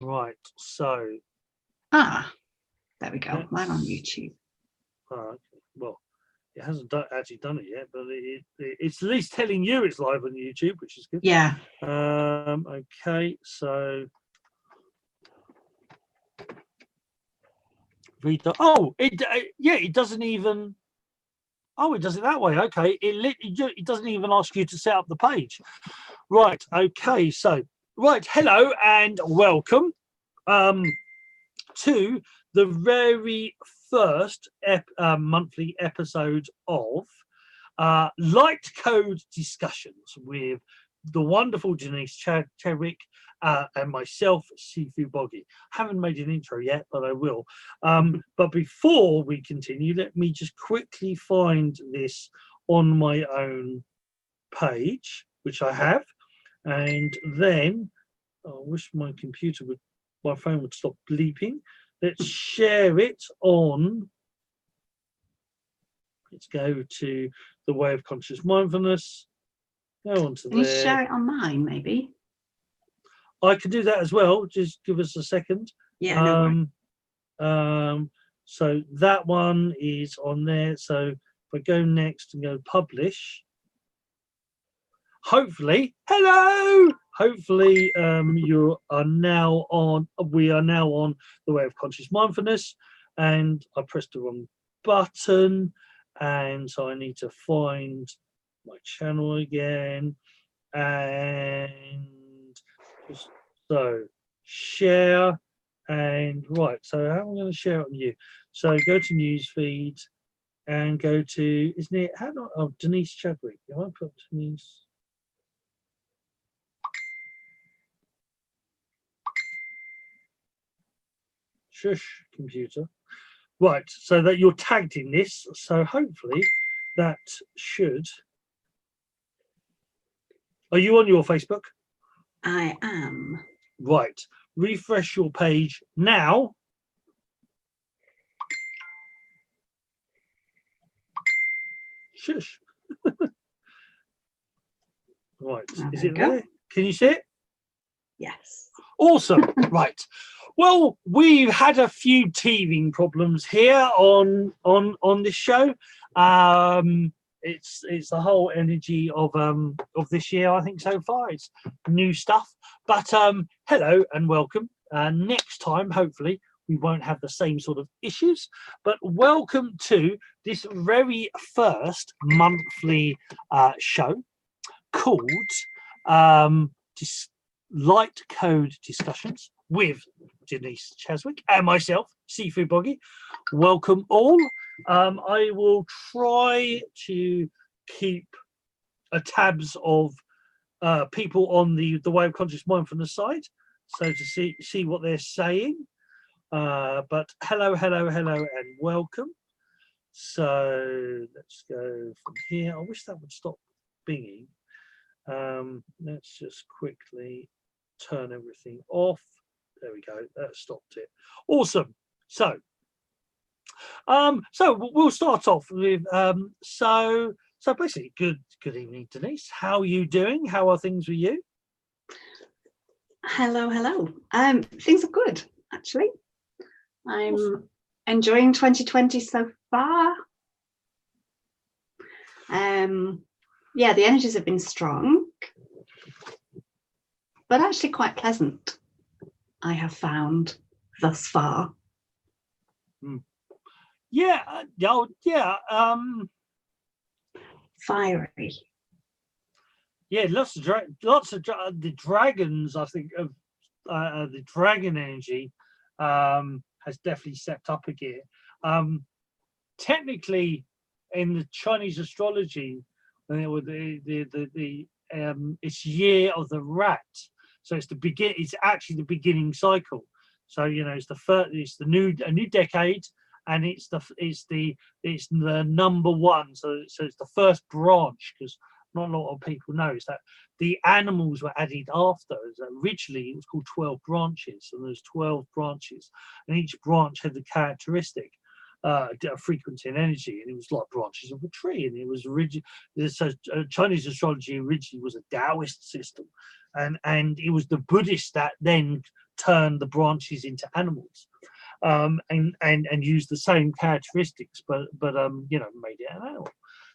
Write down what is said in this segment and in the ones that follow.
Right. So. There we go. Live on YouTube. Okay. Well, it hasn't actually done it yet, but it's at least telling you it's live on YouTube, which is good. Yeah. Okay. So. It doesn't even. Oh, it does it that way. Okay. It doesn't even ask you to set up the page. Right. Okay. So. Right. Hello and welcome. To the very first monthly episode of Light Code Discussions with the wonderful Denise Chadwick and myself, Sifu Boggie. Haven't made an intro yet, but I will. But before we continue, let me just quickly find this on my own page, which I have, and then I wish my phone would stop bleeping. Let's share it on. Let's go to the Way of Conscious Mindfulness. Go on to there. Can you share it on mine, maybe? I can do that as well. Just give us a second. Yeah. No worries. So that one is on there. So if I go next and go publish, hopefully, hello. Hopefully, we are now on the Way of Conscious Mindfulness, and I pressed the wrong button, and so I need to find my channel again, and so share, and right. So how am I going to share it on you? So go to newsfeed, and go to Denise Chadwick. If I put Denise. Shush, computer. Right, so that you're tagged in this, so hopefully that should. Are you on your Facebook? I am. Right, refresh your page now. Shush. Right, is it there? Can you see it? Yes. Awesome. Right. Well, we've had a few teething problems here on this show. It's the whole energy of this year, I think, so far. It's new stuff. But hello and welcome. Next time, hopefully, we won't have the same sort of issues. But welcome to this very first monthly show called Light Code Discussions with Denise Chadwick and myself, Sifu Boggie. Welcome all. I will try to keep a tabs of people on the Way of Conscious Mindfulness side, so to see what they're saying. But hello, and welcome. So let's go from here. I wish that would stop binging. Let's just quickly turn everything off. There we go. That stopped it. Awesome. So we'll start off with so basically, good evening, Denise. How are you doing? How are things with you? Hello. Things are good, actually. I'm enjoying 2020 so far. Yeah, the energies have been strong, but actually quite pleasant, I have found thus far. Yeah. Fiery. Yeah, lots of the dragons. I think of the dragon energy has definitely stepped up again. Technically, in the Chinese astrology, it's year of the rat, so it's actually the beginning cycle. So it's a new decade, and it's the number one. So it's the first branch, because not a lot of people know is that the animals were added after. Originally, it was called 12 branches, and there's 12 branches, and each branch had the characteristic. Frequency and energy, and it was like branches of a tree, and it was so Chinese astrology originally was a Taoist system, and it was the Buddhists that then turn the branches into animals, and use the same characteristics, but made it an animal.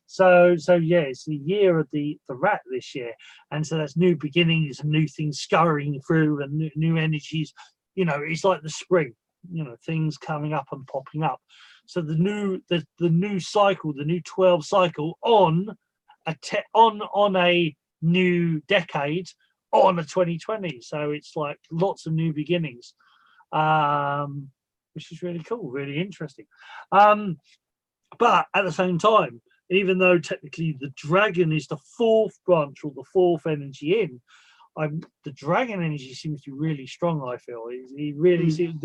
So yeah, it's the year of the rat this year, and so that's new beginnings and new things scurrying through and new energies. It's like the spring. Things coming up and popping up. So the new cycle, the new 12 cycle on a new decade, on a 2020. So it's like lots of new beginnings, which is really cool, really interesting. But at the same time, even though technically the dragon is the fourth branch or the fourth energy in, the dragon energy seems to be really strong. I feel it really seems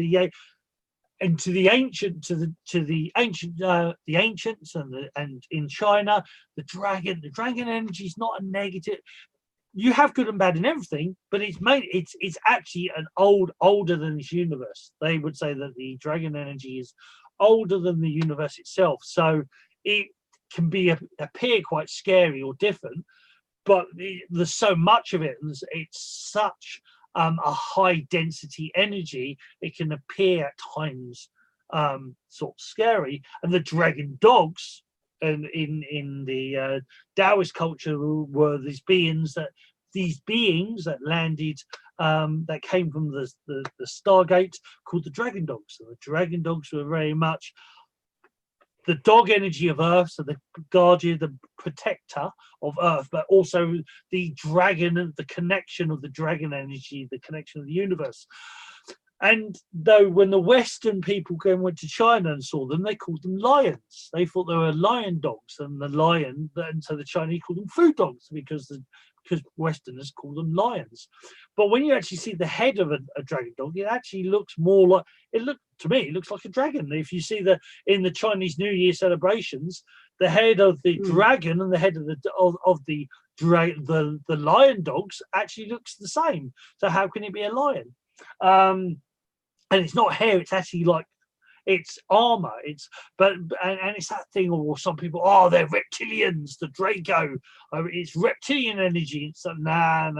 and to the ancients and in China, the dragon energy is not a negative. You have good and bad in everything, but it's actually older than this universe. They would say that the dragon energy is older than the universe itself, so it can appear quite scary or different, but there's so much of it. It's such a high density energy, it can appear at times sort of scary. And the dragon dogs, and in the Taoist culture, were these beings that landed, that came from the Stargate, called the dragon dogs. So the dragon dogs were very much the dog energy of Earth, so the guardian, the protector of Earth, but also the dragon and the connection of the dragon energy, the connection of the universe. And though when the Western people went to China and saw them, they called them lions. They thought they were lion dogs, and so the Chinese called them food dogs because Westerners call them lions. But when you actually see the head of a dragon dog, it actually looks more like it looks like a dragon. If you see in the Chinese New Year celebrations, the head of the dragon and the head of the lion dogs actually looks the same. So how can it be a lion? And it's not hair; it's actually like it's armor. It's that thing. Or some people, they're reptilians. The Draco, it's reptilian energy. It's like, nah.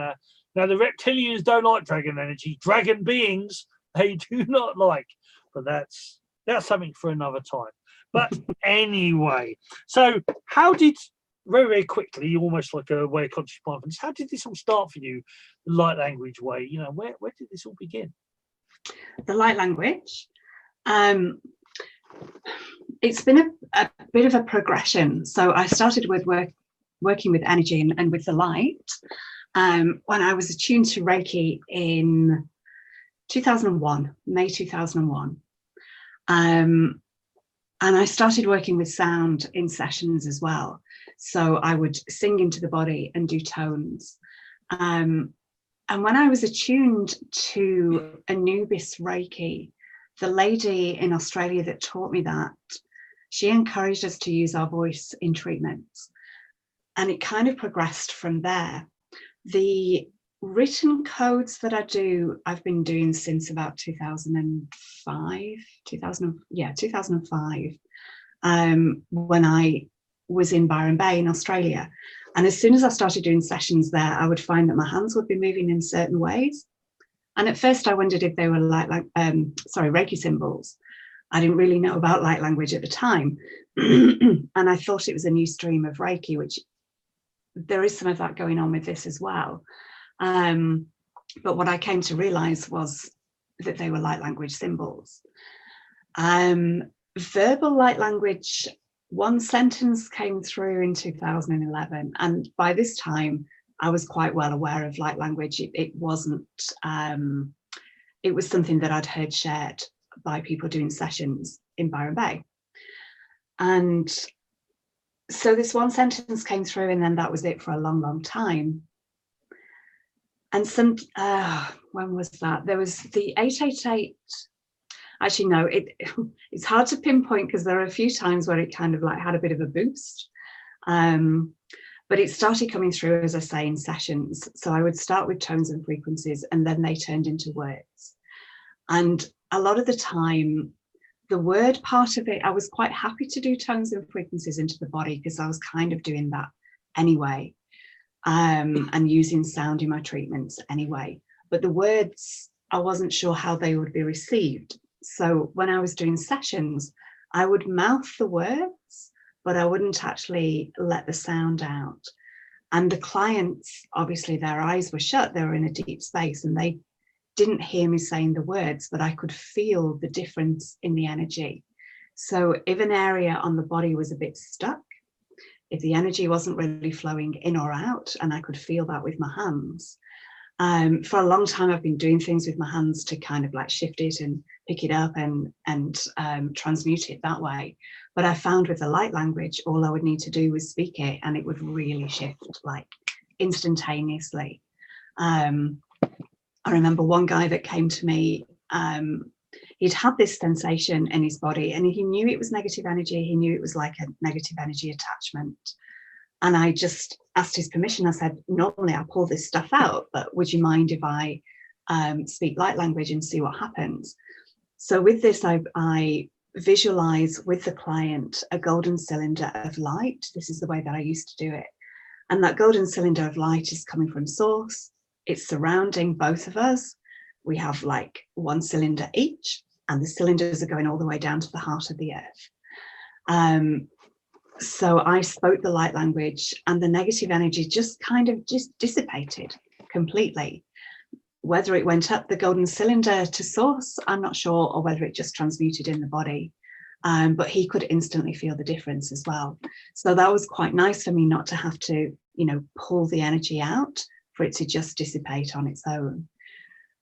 Now the reptilians don't like dragon energy. Dragon beings they do not like. But that's something for another time. But anyway, so how did, very, very quickly, almost like a way of conscious mindfulness, how did this all start for you? The light language way. Where did this all begin? The light language. It's been a bit of a progression. So I started with working with energy and with the light when I was attuned to Reiki in 2001, May 2001. And I started working with sound in sessions as well. So I would sing into the body and do tones. And when I was attuned to Anubis Reiki, the lady in Australia that taught me that, she encouraged us to use our voice in treatments. And it kind of progressed from there. The written codes that I've been doing since about 2005, when I was in Byron Bay in Australia. And as soon as I started doing sessions there, I would find that my hands would be moving in certain ways. And at first I wondered if they were Reiki symbols. I didn't really know about light language at the time. And I thought it was a new stream of Reiki, which there is some of that going on with this as well. But what I came to realize was that they were light language symbols. Verbal light language, one sentence came through in 2011. And by this time, I was quite well aware of light language. It wasn't, it was something that I'd heard shared by people doing sessions in Byron Bay. And so this one sentence came through, and then that was it for a long, long time. And when was that? There was the 888. Actually, no, it's hard to pinpoint because there are a few times where it kind of like had a bit of a boost. But it started coming through, as I say, in sessions. So I would start with tones and frequencies, and then they turned into words. And a lot of the time, the word part of it, I was quite happy to do tones and frequencies into the body because I was kind of doing that anyway, and using sound in my treatments anyway. But the words I wasn't sure how they would be received. So when I was doing sessions, I would mouth the words, but I wouldn't actually let the sound out. And the clients, obviously their eyes were shut, they were in a deep space and they didn't hear me saying the words, but I could feel the difference in the energy. So if an area on the body was a bit stuck, if the energy wasn't really flowing in or out, and I could feel that with my hands. For a long time, I've been doing things with my hands to kind of like shift it and pick it up and transmute it that way. But I found with the light language, all I would need to do was speak it and it would really shift like instantaneously. I remember one guy that came to me, he'd had this sensation in his body and he knew it was negative energy. He knew it was like a negative energy attachment. And I just asked his permission. I said, normally I pull this stuff out, but would you mind if I speak light language and see what happens? So with this, I visualize with the client a golden cylinder of light. This is the way that I used to do it. And that golden cylinder of light is coming from source. It's surrounding both of us. We have like one cylinder each, and the cylinders are going all the way down to the heart of the earth. So I spoke the light language and the negative energy just kind of just dissipated completely. Whether it went up the golden cylinder to source, I'm not sure, or whether it just transmuted in the body. But he could instantly feel the difference as well. So that was quite nice for me not to have to, pull the energy out, for it to just dissipate on its own.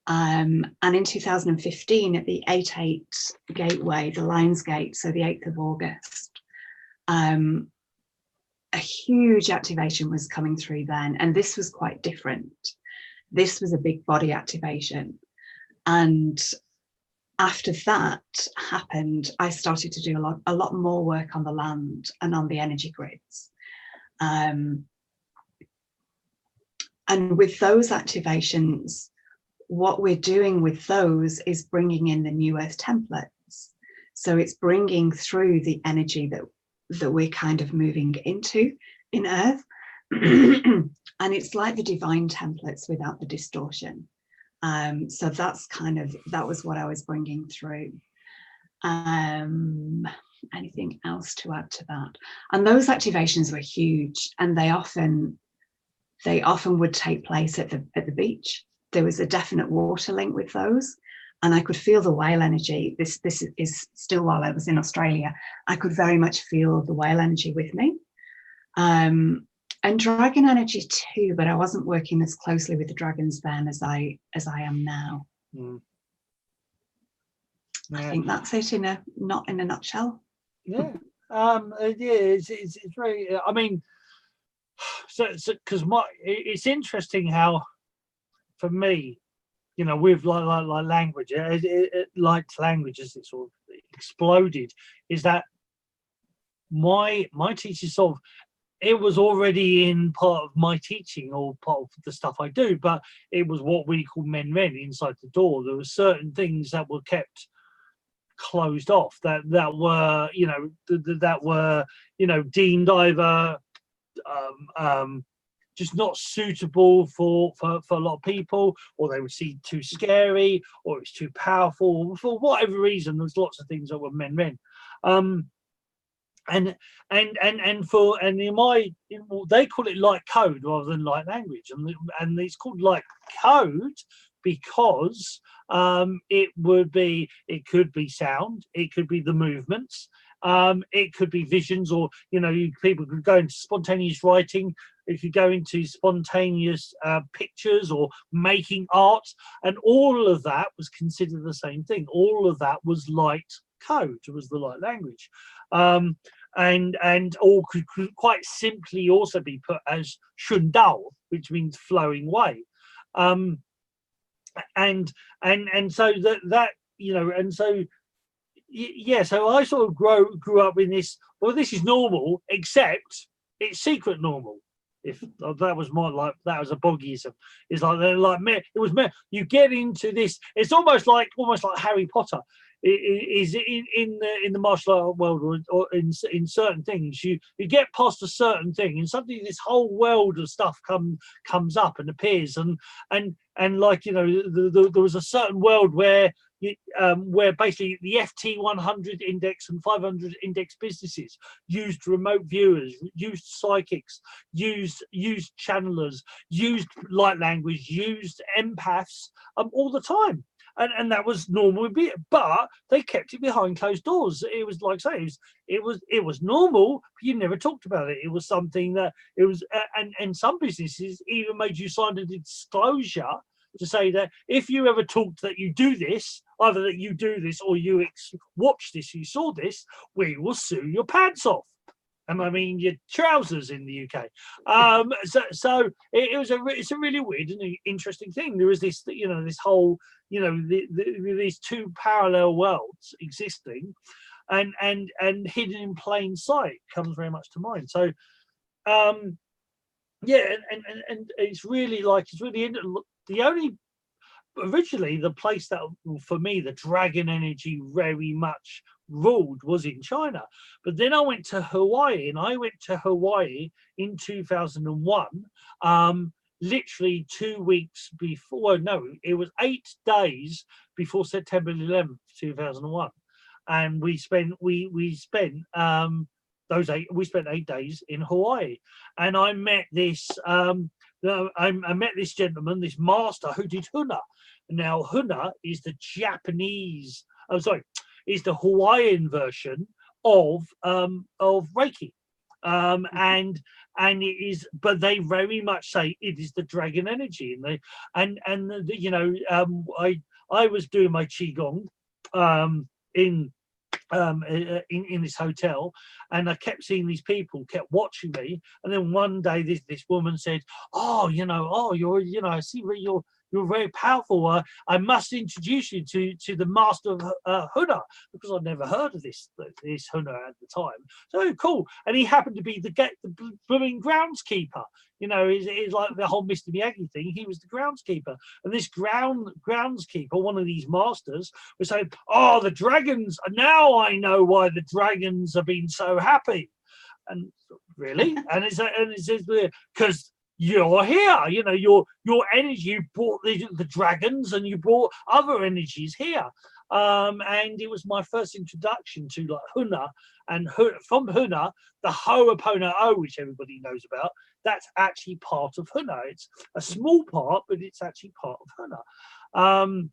And in 2015 at the 8-8 gateway, the Lions Gate, so the 8th of August, a huge activation was coming through then, and this was quite different. This was a big body activation, and after that happened, I started to do a lot more work on the land and on the energy grids, and with those activations, what we're doing with those is bringing in the new earth templates. So it's bringing through the energy that we're kind of moving into in earth. And it's like the divine templates without the distortion. So that was what I was bringing through. Anything else to add to that? And those activations were huge, and they often would take place at the beach. There was a definite water link with those. And I could feel the whale energy. This is still while I was in Australia. I could very much feel the whale energy with me. And dragon energy too, but I wasn't working as closely with the dragons then as I am now. Mm. I think that's it not in a nutshell. Yeah. It's very, I mean, so because it's interesting how, for me, with like language, like language as it sort of exploded, is that my teaching sort of, it was already in part of my teaching or part of the stuff I do, but it was what we call men ren inside the door. There were certain things that were kept closed off, that were that were deemed either just not suitable for a lot of people, or they would see too scary, or it's too powerful. For whatever reason, there's lots of things that were men ren. And in my, they call it light code rather than light language, and it's called light code because it could be sound, it could be the movements, it could be visions, or people could go into spontaneous writing, it could go into spontaneous pictures or making art, and all of that was considered the same thing. All of that was light code, was the light language. And all could quite simply also be put as shundao, which means flowing way. And so that and so yeah, so I sort of grew up in this, well, this is normal, except it's secret normal. If that was that was a Boggieism. It's like it was you get into this, it's almost like Harry Potter. is in the martial art world, or in certain things, you get past a certain thing, and suddenly this whole world of stuff comes up and appears, and like, you know, there was a certain world where basically the FT 100 index and 500 index businesses used remote viewers, used psychics, used channelers, used light language, used empaths all the time. And that was normal, but they kept it behind closed doors. It was like, say, it was normal, but you never talked about it. It was something that it was, and some businesses even made you sign a disclosure to say that if you ever talked that you do this, either that you do this or you watch this, you saw this, we will sue your pants off. And I mean your trousers in the UK. So it's a really weird and interesting thing. There was this, you know, this whole, you know, these two parallel worlds existing, and hidden in plain sight comes very much to mind. So yeah, and it's really like, it's really the only, originally the place that for me the dragon energy very much ruled was in China, but then I went to Hawaii, and I went to Hawaii in 2001, literally 2 weeks before, no, it was 8 days before September 11th 2001, and we spent those 8 days in Hawaii, and I met this I met this gentleman, this master who did Huna. Now Huna is the Japanese, is the Hawaiian version of Reiki, and it is, but they very much say it is the dragon energy, and they you know, I was doing my qigong in this hotel, and I kept seeing these people kept watching me, and then one day this woman said, oh, you know, you're, you know, I see where you're very powerful. I must introduce you to the master of Huna, because I'd never heard of this Huna at the time. So cool. And he happened to be the blooming groundskeeper. You know, it's like the whole Mr. Miyagi thing. He was the groundskeeper. And this groundskeeper, one of these masters, was saying, oh, the dragons, now I know why the dragons have been so happy. And really? and it says, because you're here, you know, your energy, you brought the dragons, and you brought other energies here, and it was my first introduction to like Huna, and from Huna, the Ho'oponopono, which everybody knows about, that's actually part of Huna. It's a small part, but it's actually part of Huna.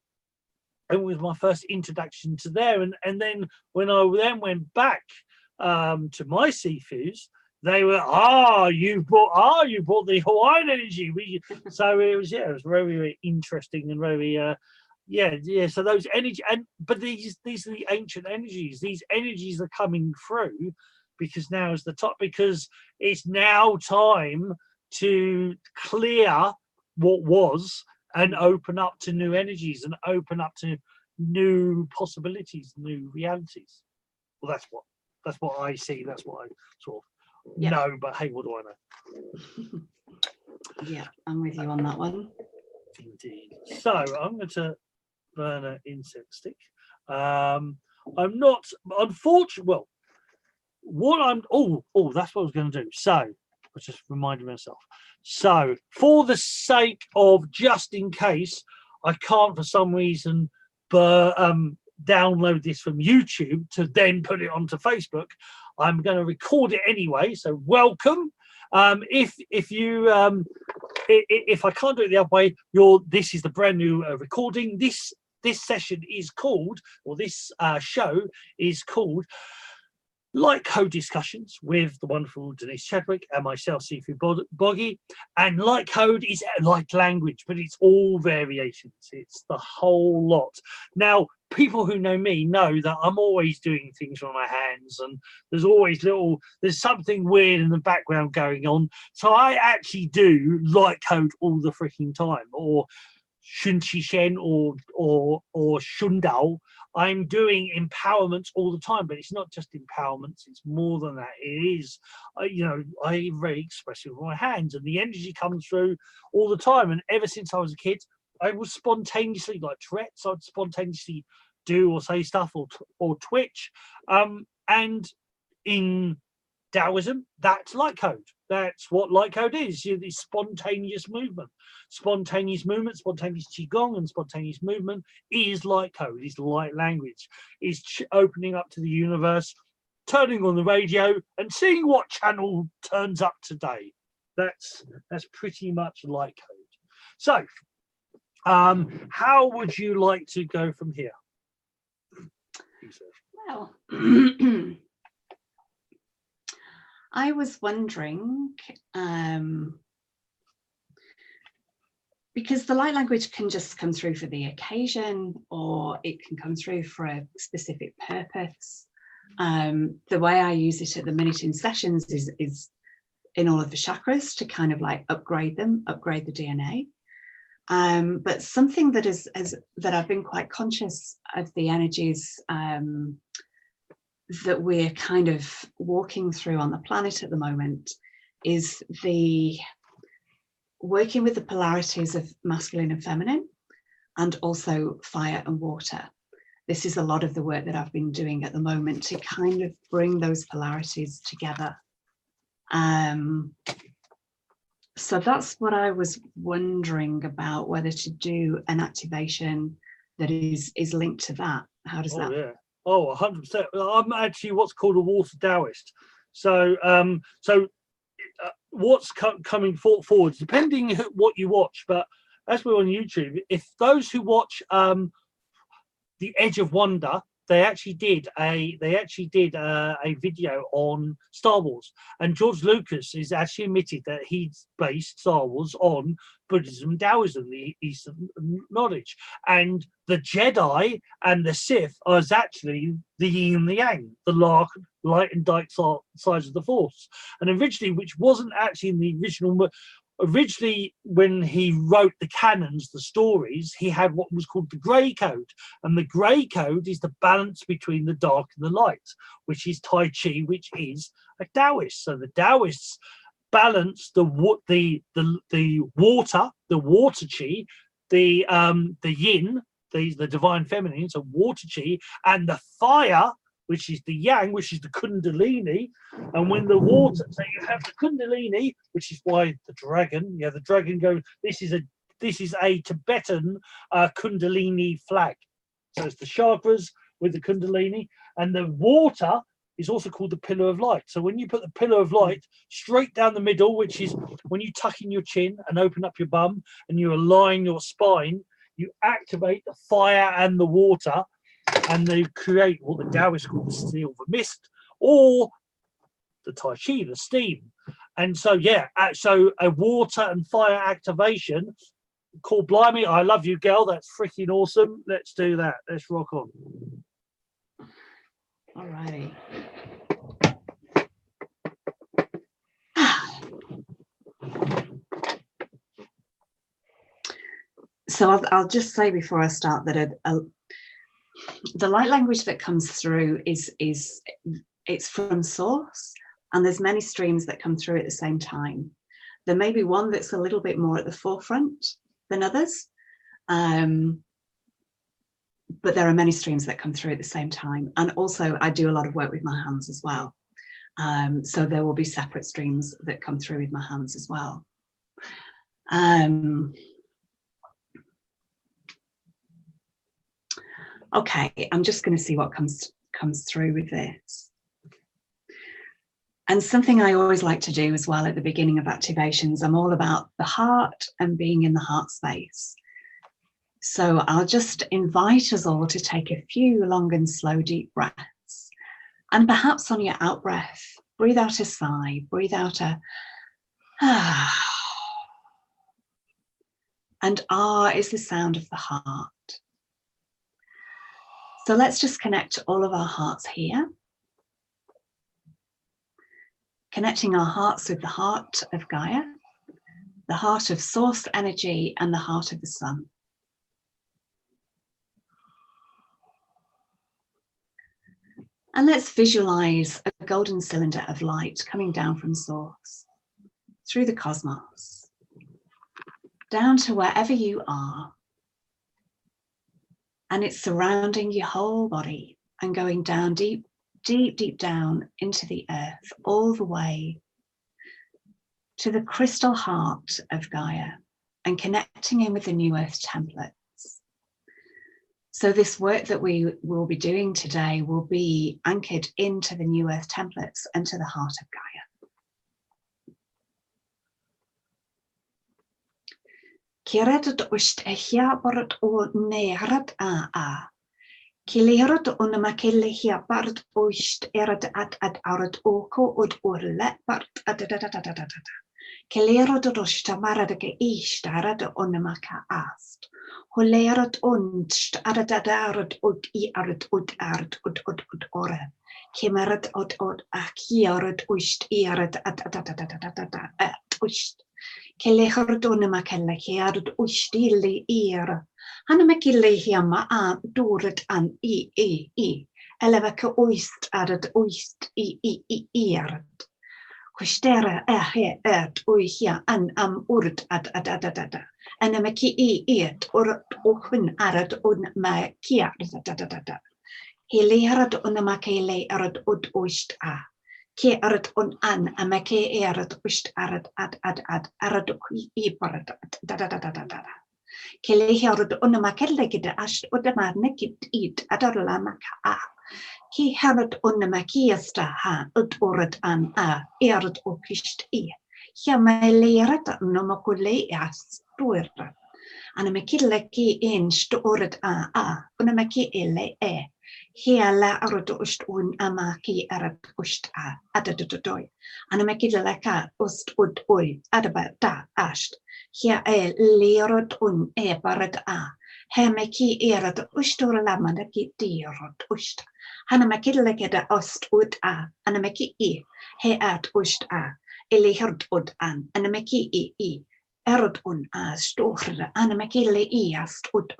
It was my first introduction to there, and then when I then went back to my Sifus, they were, you brought the Hawaiian energy. So it was very, very interesting, and very so those energy, but these are the ancient energies. These energies are coming through because now is the top, because it's now time to clear what was and open up to new energies and open up to new possibilities, new realities. Well, that's what I see. That's what I sort of know. But hey, what do I know? Yeah, I'm with you on that one. Indeed. So I'm going to burn an incense stick. I'm not, unfortunately. Well, what I'm. That's what I was going to do. So I just reminded myself. So for the sake of, just in case I can't for some reason, download this from YouTube to then put it onto Facebook, I'm going to record it anyway. So welcome. If I can't do it the other way, this is the brand new recording. This session is called, or this show is called, Light Code Discussions with the wonderful Denise Chadwick and myself, Sifu Boggie. And light code is like language, but it's all variations. It's the whole lot. Now, people who know me know that I'm always doing things with my hands, and there's something weird in the background going on. So I actually do light code all the freaking time, or Shunchi Shen or Shundao. I'm doing empowerments all the time, but it's not just empowerments, it's more than that. It is, I'm very expressive with my hands, and the energy comes through all the time. And ever since I was a kid, I was spontaneously, like Tourette's, I'd spontaneously do or say stuff or twitch. And in Taoism, that's light code. That's what light code is. It's spontaneous movement. Spontaneous movement, spontaneous qigong and spontaneous movement is light code, is light language, is opening up to the universe, turning on the radio and seeing what channel turns up today. That's pretty much light code. So, how would you like to go from here? Well, I was wondering, because the light language can just come through for the occasion, or it can come through for a specific purpose. The way I use it at the minute in sessions is in all of the chakras to kind of like upgrade the DNA. But something that that I've been quite conscious of the energies that we're kind of walking through on the planet at the moment is the working with the polarities of masculine and feminine, and also fire and water. This is a lot of the work that I've been doing at the moment to kind of bring those polarities together. So that's what I was wondering about, whether to do an activation that is linked to that. How does that? Yeah. Oh, 100%. I'm actually what's called a water Taoist. So, what's coming forward, depending what you watch, but as we're on YouTube, if those who watch The Edge of Wonder, they actually did a video on Star Wars, and George Lucas is actually admitted that he's based Star Wars on Buddhism and Taoism, the Eastern knowledge, and the Jedi and the Sith are actually the yin and the yang, the light and dark sides of the Force. And originally, which wasn't actually in the original. Originally, when he wrote the canons, the stories, he had what was called the grey code. And the grey code is the balance between the dark and the light, which is Tai Chi, which is a Taoist. So the Taoists balance the water, the water chi, the yin, the divine feminine, so water chi, and the fire, which is the yang, which is the kundalini. And when the water, so you have the kundalini, which is why the dragon goes, this is a Tibetan kundalini flag. So it's the chakras with the kundalini, and the water is also called the pillar of light. So when you put the pillar of light straight down the middle, which is when you tuck in your chin and open up your bum and you align your spine, you activate the fire and the water, and they create what the Taoists call the silver mist, or the Tai Chi, the steam. And so, so a water and fire activation called Blimey, I love you, girl. That's freaking awesome. Let's do that. Let's rock on. All righty. So I'll just say before I start that the light language that comes through it's from source, and there's many streams that come through at the same time. There may be one that's a little bit more at the forefront than others, but there are many streams that come through at the same time. And also I do a lot of work with my hands as well. So there will be separate streams that come through with my hands as well. Okay, I'm just going to see what comes through with this. And something I always like to do as well at the beginning of activations, I'm all about the heart and being in the heart space. So I'll just invite us all to take a few long and slow deep breaths. And perhaps on your out breath, breathe out a sigh, breathe out a ah. And ah is the sound of the heart. So let's just connect all of our hearts here. Connecting our hearts with the heart of Gaia, the heart of source energy, and the heart of the sun. And let's visualize a golden cylinder of light coming down from source, through the cosmos, down to wherever you are. And it's surrounding your whole body and going down deep, deep, deep down into the earth, all the way to the crystal heart of Gaia and connecting in with the New Earth templates. So this work that we will be doing today will be anchored into the New Earth templates and to the heart of Gaia. Kiret ust ehia barat o nerat a. Kilerat on makilehia part ust erat at arat oko od orle part at. Kilerat rosta marade east arad on maka ast. Holerat onst arat od I arat od ore. Kimerat od akiarat ust erat at ust. Kelehardona makella kiard ustili ear. Hanamekille hiama a doret an I. Elevaka oist arat oist I eart. Kustera he oihia an urt at. Anameki eat or ohun arat on ma kiart. Hileharad on makele arat od oist a. Ke arat on an amake arat ust arat arat I parat ke le arat on makelle gide ast odamar nekit it adarla maka ke harat on makiesta ha ut orat an arat okist I ja melerat no makule as tuerra ana mekille ki in storat on maki ele Hiala arot ust un amaki arat ust adadodoi. Anamakidalaka ust ud oi adabata ast. Hia lerot un barat Hemeki erat ustur lamanaki dirot ust. Hanamakidalakeda ust ud Anameki he at ust Elihert ud an. Anameki erot un stor. Anamakile ast ud.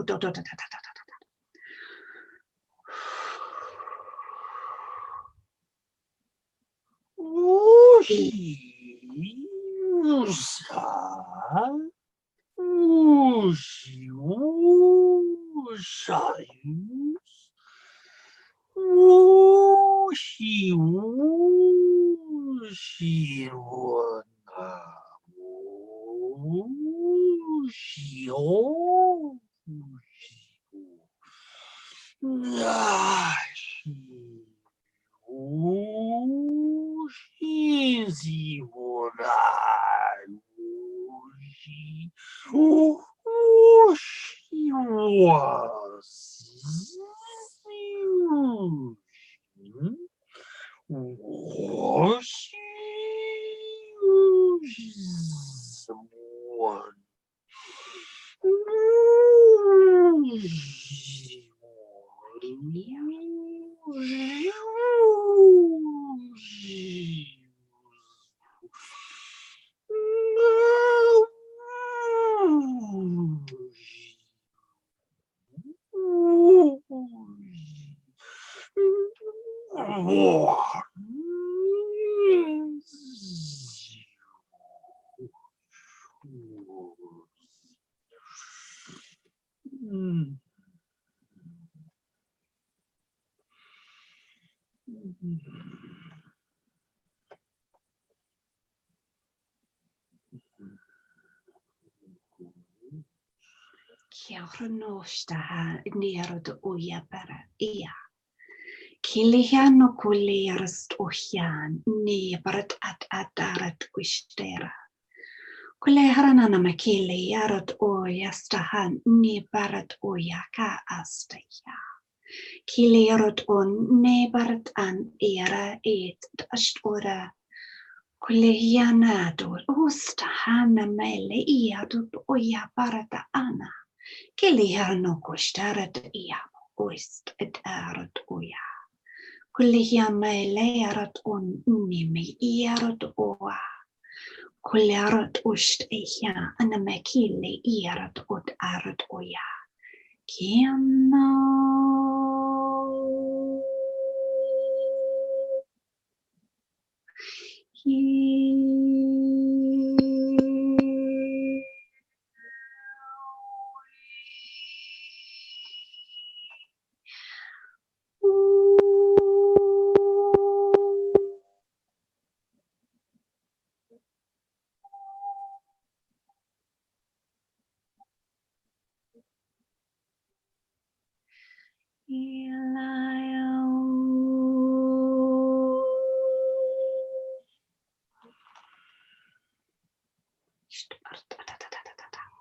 Kiaronosta nerod oya para ia. Kiliano kulerst ohian ne barat at adarat ustera. Kuleharanana makile yarot oya stahan ne barat oya ka astaya. Kilerot on ne barat an era et astora. Kulehianador ostahana mele iadut oya barata ana. Kiliano kostarat iamo oist et arat oya. Kulihian mele arat on nimi iarot oa. Kuliarat ust ehia anamekile iarat ot arat oya. Kiano.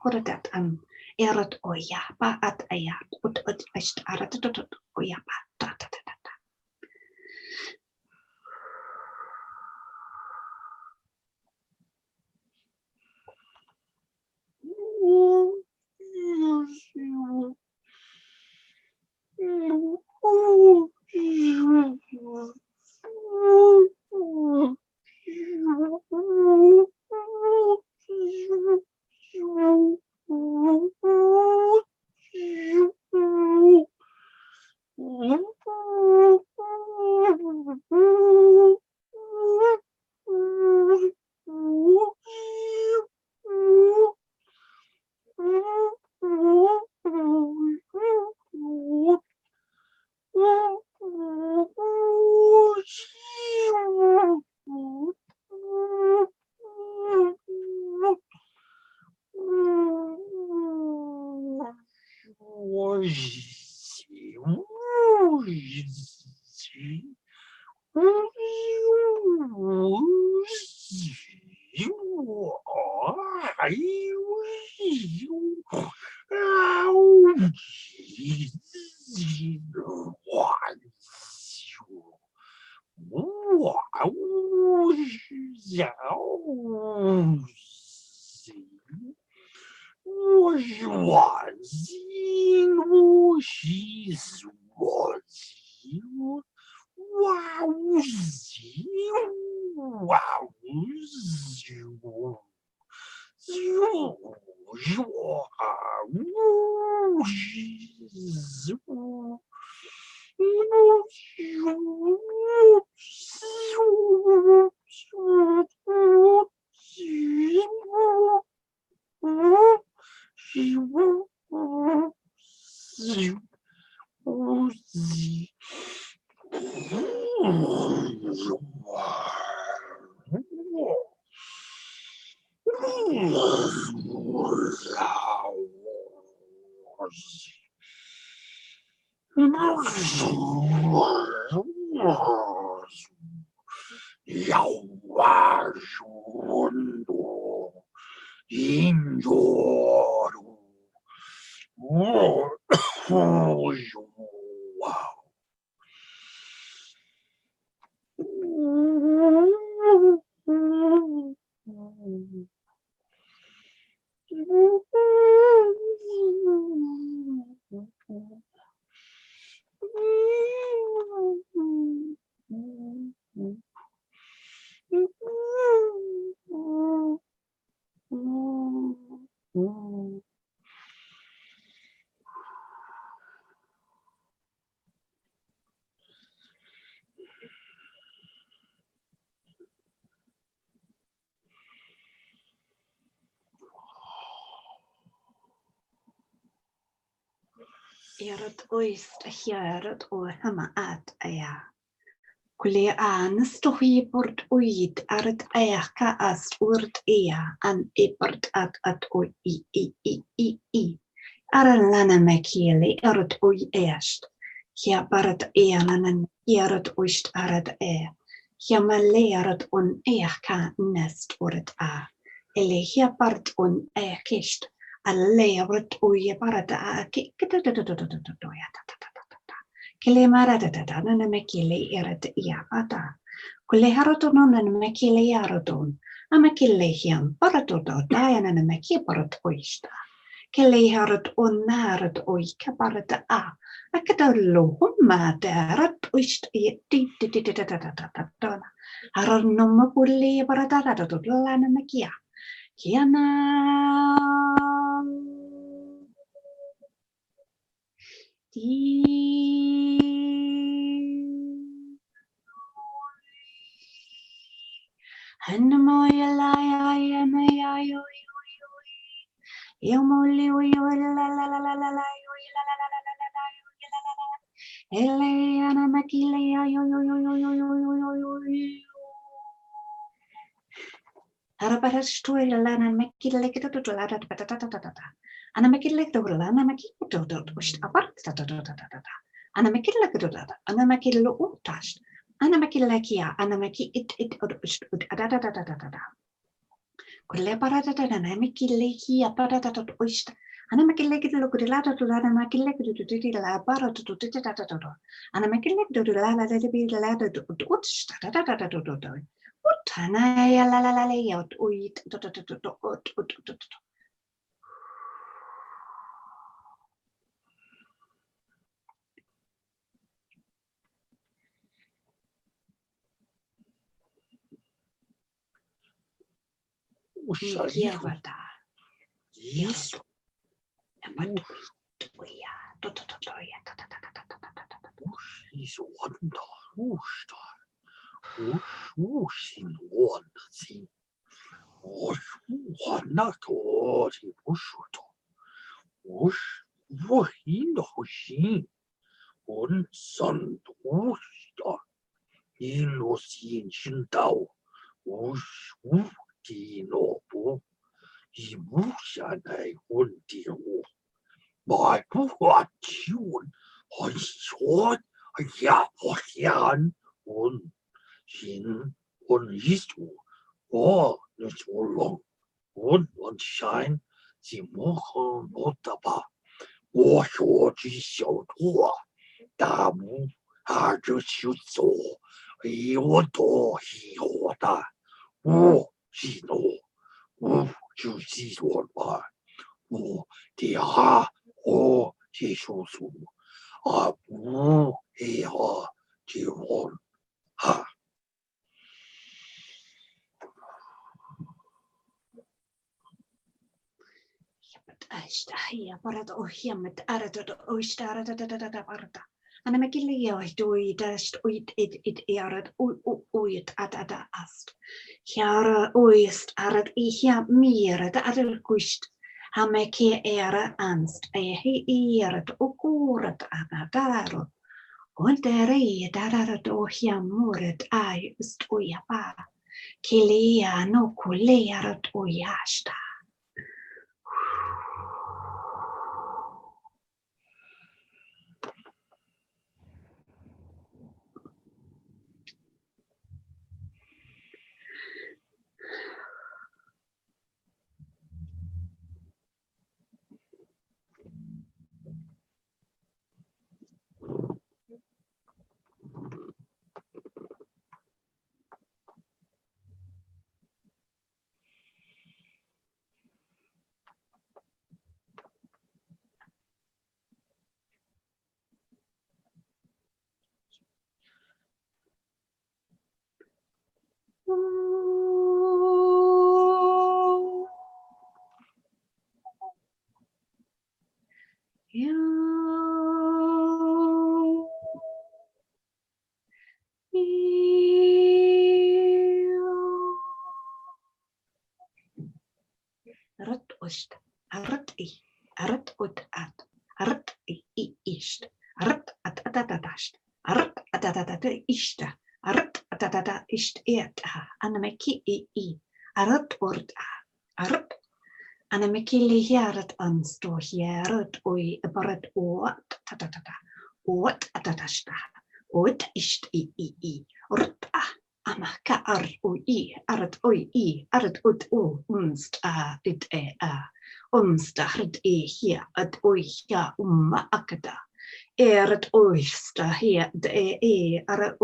Koradat an erat oyapa at ayat ut ist arat oyapa ta ta ta ta. Erat oist hierat o hama at aya. Kule an stohi bord oid arat ayaka ast urt ea an ebert at o i. Aralana mekili erat oi est. Hia barat eananan erat oist arat e. Hia malearat on eaka nest orat a. Ele hia bart on eakist. Allearat oi barata a Kile maratata nana mekile erat iapata. Kule harotonon nana mekile yaroton. Amakile hiam paratoto diana nana mekiparat oista. Kile harot on narat oika parata a. Akadallo humma terat oist titititatatatana. Haronoma pulli paratatato lana mekia. Kiana. Ana mekilek dola ana mekiko dot ust apart ana mekilek dola ana mekillo utast ana mekilekia ana meki it ust Kulle paradata na mikille hi aparata oist. Ana makille lo kudilata to lana makille kudutiti la para to titata. Ana makille do la la la be la to utsta. Utana ya la la la ya uit to. Kiavata. Yes. He's wonderful. Whoosh in one thing. Whoosh, not all he whoosh. Whoosh, whoosh in the whooshing. One son, whoosh. In los yin shin dao. Whoosh, whoosh, no bo. He whoosh and I won't deal. My what tune. I saw. Ja, Jan und Hin und Histu. Oh, nicht so lang. Und Schein, sie machen wunderbar. Oh, die Schautour. Da mu, du so. Da. Oh, sie no. Oh, du siehst mal. Oh, die Ha. Oh, die so. Abu Eha Jiron Ha. Ashtahiya Barada Ohiamet Arada Oishtarada Barada. And I'm a gilio do it dashed it arid uit at ast. Hiara oist arad ihia mir the other gusht. Hameki era anst a he ered okurat anadaro. On dere darad ohia muret I stoyapa. Kilia no kulearat oyashta. Arat ut at arat ist arat at arat ist arat at ist anameki arat urt arat anameki liharat ansto hiarat oi barat ot atatasta ot ist urt amaka ar oi arat oi arat ut unst it Omstahrt hier at oicha akada. Het oista hier de ara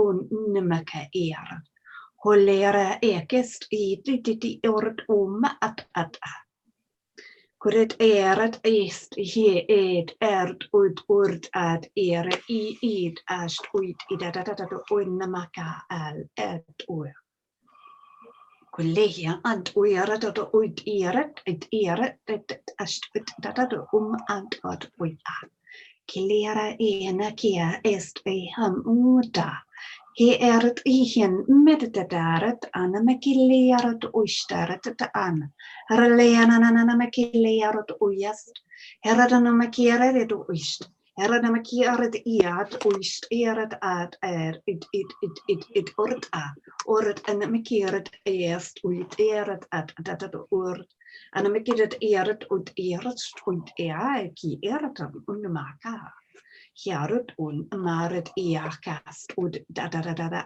nimaka Holera ekest titi ort at. Kuret eret est hier ert ut ad id ast uit idadada nimaka al et oer. Collegia and oirat uit eret ast dat and ad oia. Kilera kia est hamuda. He eret ihan meditaret anamekiliarat oistaret an. Herleananamekiliarat oiast. Heradanamekiaret oist. Heradamakiaret iad oist eret ad it ort Orat anamakiaret est uit eret ad dat ort. Anamakiaret eret uit eret ki eret unmaka. Yarut un marit iacast ud da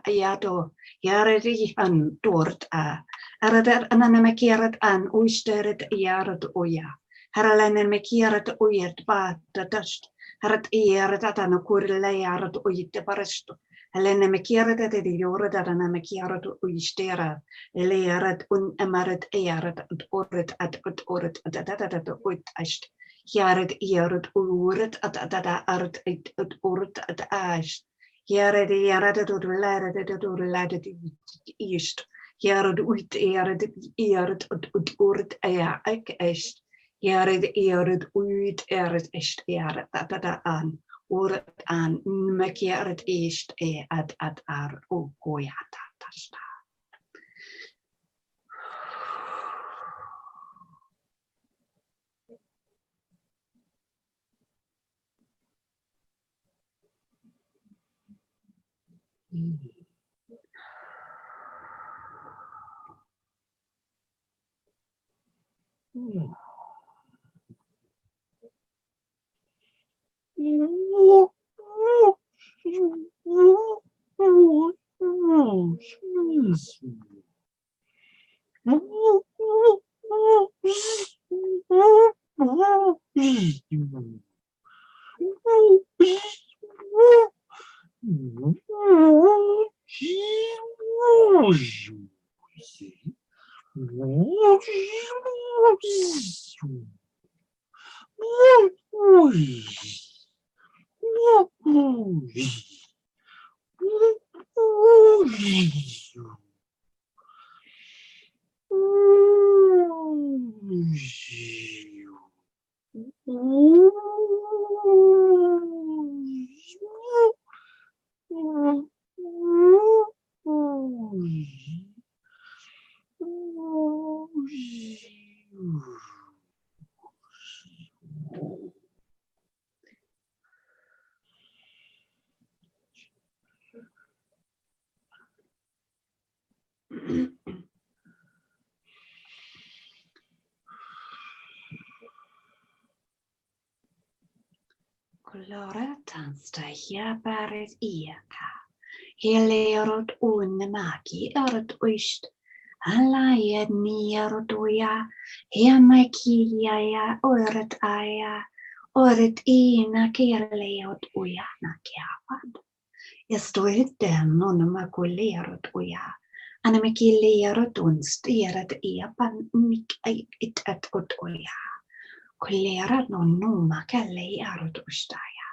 yado yaredi an dort aradat ananamekirat an uisteret yarut oya haralenen mekirat oyet ba da dust harat yarat an kurle yarat oyit barasto Helene mekirat de yorat ananamekirat uistera ele yarat un amarit yarat oret at oret da uit ast Jared Jared Uret at art at Uret at Ash. Jared Jared at East. Jared Uit Jared at Uret Ayak Est. Jared Jared Uit Jared Est Jared at an Uret an Makiaret East at ar Goyata Tasta. Colora tansta hiabaret iaka. Heleerot unnemaki erot uist. Alaied nierot uja. Hiamakia ja oret aja. Oret ina kieleot uja nakiavad. Ja stoit den onma kolerot uja. Anameki lerot unstieret iapan mik it at ot uja. Kollerat non numa källei arut ustaja.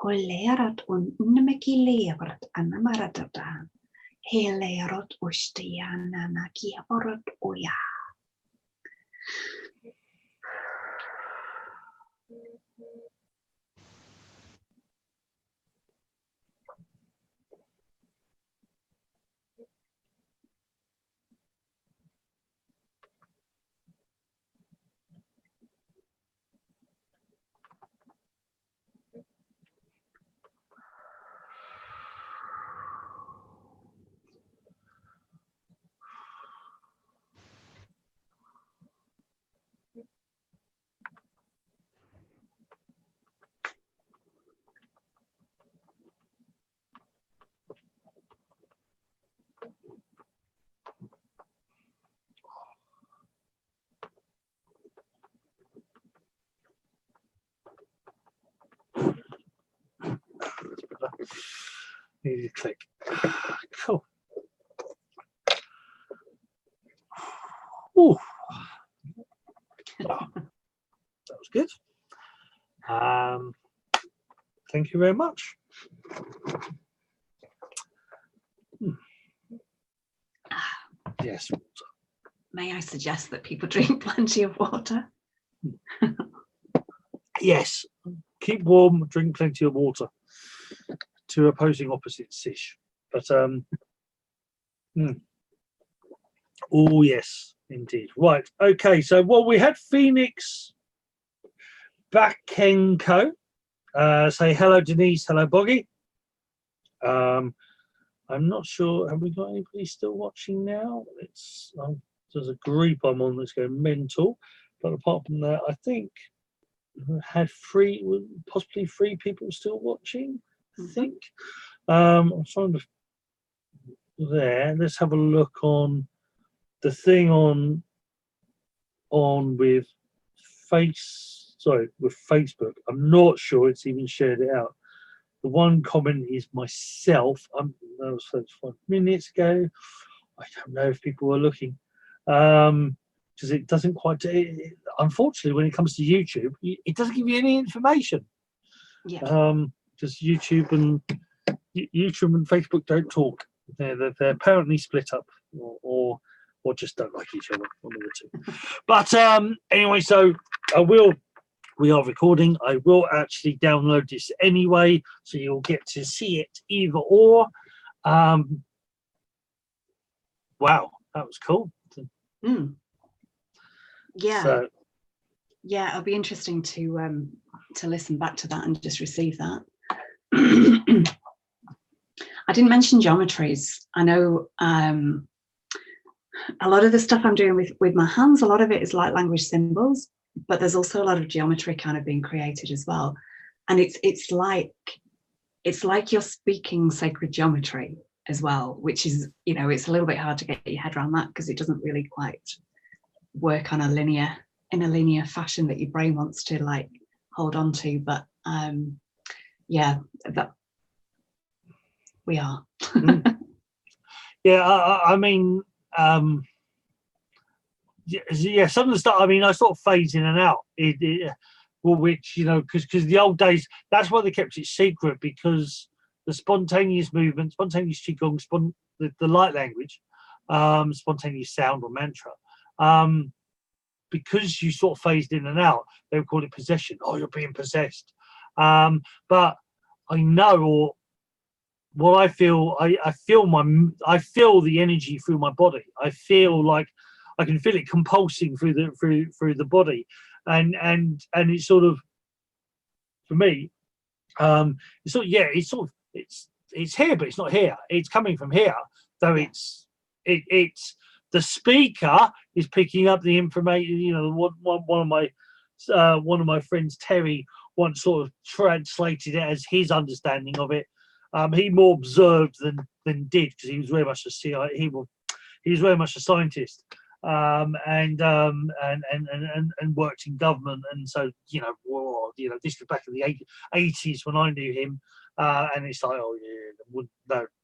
Kollerat on nimeki leerat annamaratataan. Heleerot ustia nana kieporot uja. Need to click. Cool. Ooh. That was good. Thank you very much. Yes. May I suggest that people drink plenty of water? Yes. Keep warm, drink plenty of water. Two opposing opposites ish. But oh yes, indeed. Right. Okay. So we had Phoenix Bakenko. Say hello, Denise. Hello, Boggie. I'm not sure. Have we got anybody still watching now? There's a group I'm on that's going mental. But apart from that, I think had possibly three people still watching, I think. I'm trying to there. Let's have a look on the thing on with with Facebook. I'm not sure it's even shared it out. The one comment is myself. That was 5 minutes ago. I don't know if people were looking, because it doesn't quite. Unfortunately, when it comes to YouTube, it doesn't give you any information. Yeah. Because YouTube and Facebook don't talk. They're apparently split up, or just don't like each other. One of the two. But anyway, so we are recording. I will actually download this anyway, so you'll get to see it either or. Wow, that was cool. Yeah. So, yeah, it'll be interesting to listen back to that and just receive that. I didn't mention geometries. I know a lot of the stuff I'm doing with my hands, a lot of it is light language symbols, but there's also a lot of geometry kind of being created as well. And it's like you're speaking sacred geometry as well, which is, it's a little bit hard to get your head around that because it doesn't really quite work on in a linear fashion that your brain wants to like hold on to. But yeah, that we are. Yeah, I mean, yeah, some of the stuff. I mean, I sort of phase in and out. Which because the old days, that's why they kept it secret, because the spontaneous movement, spontaneous qigong, the light language, spontaneous sound or mantra, because you sort of phased in and out, they would call it possession. Oh, you're being possessed. But I know, or what I feel, I feel the energy through my body. I feel like I can feel it compulsing through the body, and it's sort of, for me, it's here, but it's not here. It's coming from here, though. It's the speaker is picking up the information. One of my friends, Terry, once sort of translated it as his understanding of it. He more observed than did, because he was very much he was very much a scientist, and worked in government, and so this was back in the 80s when I knew him, and it's like, oh yeah,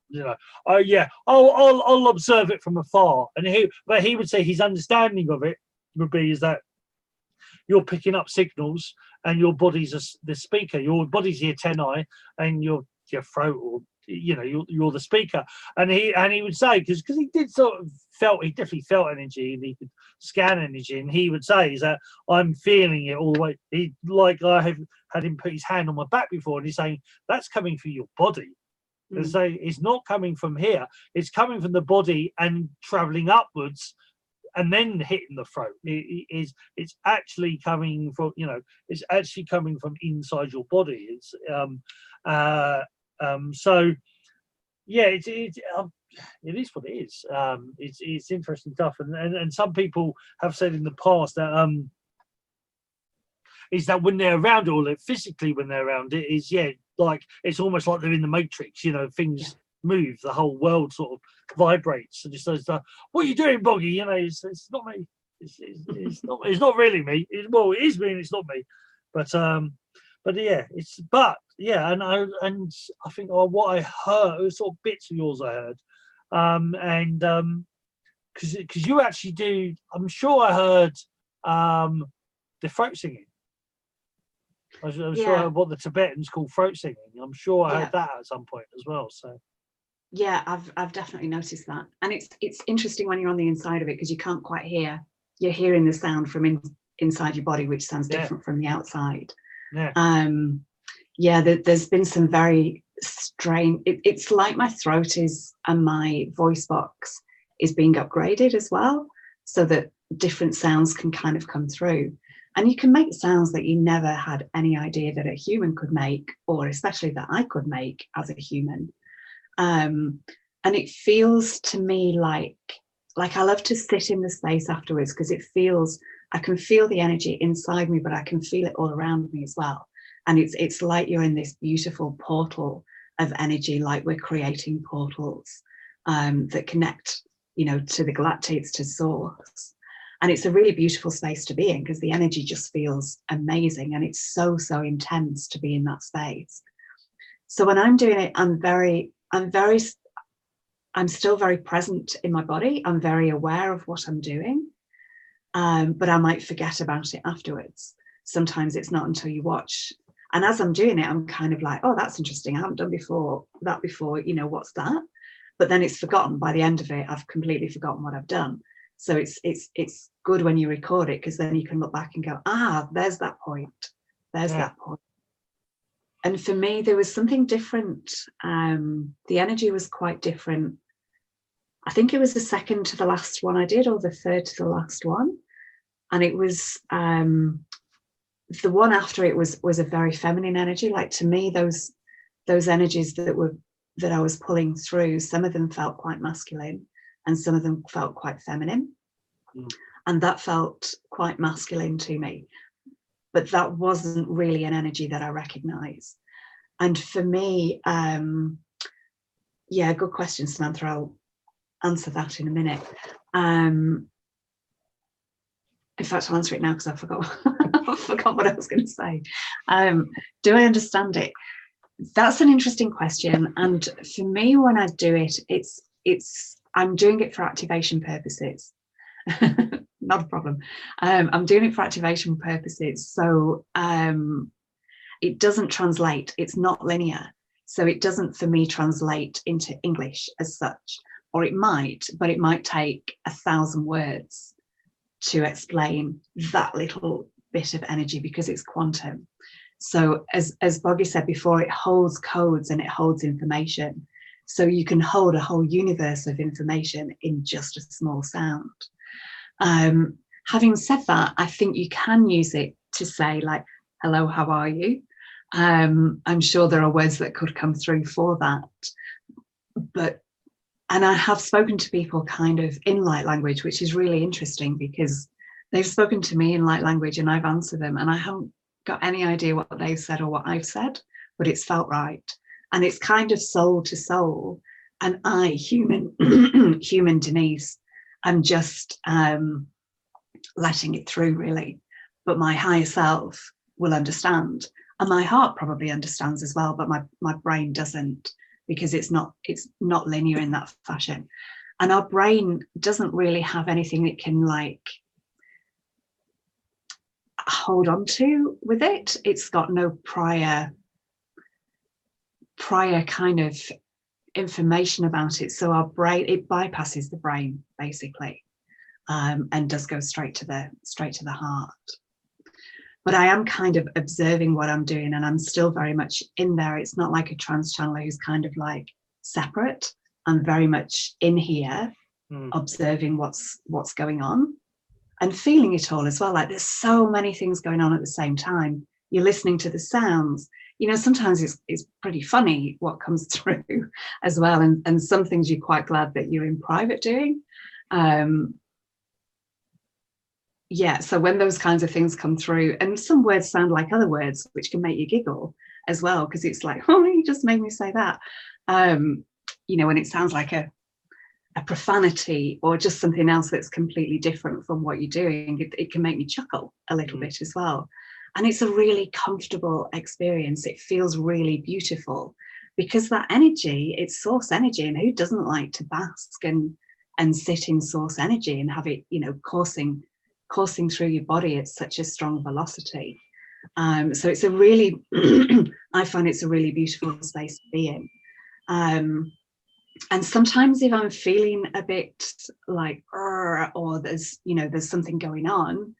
no, oh yeah, I'll observe it from afar, and he would say his understanding of it would be is that you're picking up signals, and your body's the speaker, your body's the antennae, and your throat, or you're the speaker. And he would say, because he did he definitely felt energy, and he could scan energy, and he would say is that I'm feeling it all the way. I have had him put his hand on my back before, and he's saying that's coming from your body. And say it's not coming from here, it's coming from the body and traveling upwards and then hitting the throat. It's actually coming from, it's actually coming from inside your body. It's so yeah, it is what it is. It's interesting stuff, and some people have said in the past that is that when they're around it, or physically when they're around it, is like it's almost like they're in the Matrix. Things move, the whole world sort of vibrates, and just says, "What are you doing, Boggie?" It's not me. It's not really me. It is me, and it's not me. But and I think what I heard, sort of bits of yours I heard, because you actually do. I'm sure I heard the throat singing. I'm sure I heard what the Tibetans call throat singing. I'm sure I heard that at some point as well. So yeah, I've definitely noticed that, and it's interesting when you're on the inside of it, because you can't quite hear. You're hearing the sound from inside your body, which sounds different from the outside. There's been some very strange. It's like my throat and my voice box is being upgraded as well, so that different sounds can kind of come through. And you can make sounds that you never had any idea that a human could make, or especially that I could make as a human. And it feels to me like I love to sit in the space afterwards, because it feels I can feel the energy inside me, but I can feel it all around me as well. And it's like you're in this beautiful portal of energy, like we're creating portals that connect, you know, to the galactics, to source. And it's a really beautiful space to be in, because the energy just feels amazing, and it's so intense to be in that space. So when I'm doing it, I'm still very present in my body. I'm very aware of what I'm doing, but I might forget about it afterwards. Sometimes it's not until you watch. And as I'm doing it, I'm kind of like, oh, that's interesting. I haven't done that before, you know, what's that? But then it's forgotten. By the end of it, I've completely forgotten what I've done. So it's good when you record it, because then you can look back and go, there's that point. There's that point. And for me, there was something different. The energy was quite different. I think it was the second to the last one I did, or the third to the last one. And it was the one after it was a very feminine energy. Like, to me, those energies that I was pulling through, some of them felt quite masculine and some of them felt quite feminine. And that felt quite masculine to me, but that wasn't really an energy that I recognize. And for me, good question, Samantha. I'll answer that in a minute. In fact, I'll answer it now because I forgot what I was going to say. Do I understand it? That's an interesting question. And for me, when I do it, I'm doing it for activation purposes. Not a problem. I'm doing it for activation purposes. So it doesn't translate. It's not linear. So it doesn't, for me, translate into English as such. Or it might, but it might take 1,000 words to explain that little bit of energy, because it's quantum. So as Boggie said before, it holds codes and it holds information. So you can hold a whole universe of information in just a small sound. Having said that, I think you can use it to say, like, hello, how are you? I'm sure there are words that could come through for that. And I have spoken to people kind of in light language, which is really interesting, because they've spoken to me in light language and I've answered them, and I haven't got any idea what they've said or what I've said, but it's felt right. And it's kind of soul to soul. And I, human Denise, I'm just letting it through, really. But my higher self will understand. And my heart probably understands as well, but my brain doesn't, because it's not linear in that fashion. And our brain doesn't really have anything it can, like, hold on to with it. It's got no prior kind of information about it. So our brain, it bypasses the brain basically, and does go straight to the heart. But I am kind of observing what I'm doing, and I'm still very much in there. It's not like a trance channeler who's kind of like separate. I'm very much in here, observing what's going on and feeling it all as well. Like, there's so many things going on at the same time. You're listening to the sounds. You know, sometimes it's pretty funny what comes through as well. And some things you're quite glad that you're in private doing. So when those kinds of things come through, and some words sound like other words, which can make you giggle as well, because it's like, oh, you just made me say that. You know, when it sounds like a profanity or just something else that's completely different from what you're doing, it can make me chuckle a little bit as well. And it's a really comfortable experience. It feels really beautiful, because that energy, it's source energy, and who doesn't like to bask and sit in source energy and have it, you know, coursing through your body at such a strong velocity. So it's a really, I find it's a really beautiful space to be in. And sometimes if I'm feeling a bit like, or there's something going on,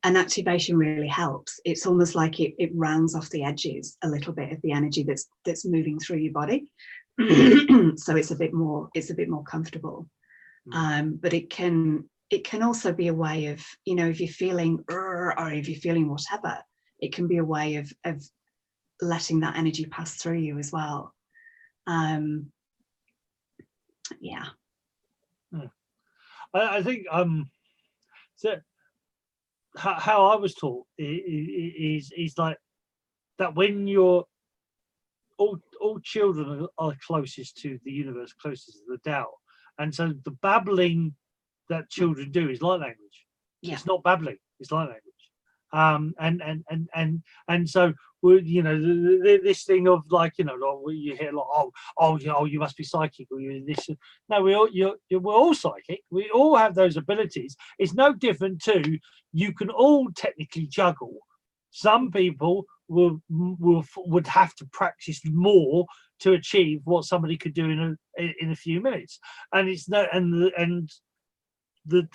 an activation really helps. It's almost like it rounds off the edges a little bit of the energy that's moving through your body. So it's a bit more comfortable. But it can also be a way of, you know, if you're feeling or if you're feeling whatever, it can be a way of letting that energy pass through you as well. I think so how I was taught is like that when you're all children are closest to the universe, closest to the Tao, and so the babbling that children do is light language. Yeah. It's not babbling; it's light language. And so this thing of like you hear like you must be psychic or you this. No, we're all psychic. We all have those abilities. It's no different to you can all technically juggle. Some people would have to practice more to achieve what somebody could do in a few minutes, and it's no and the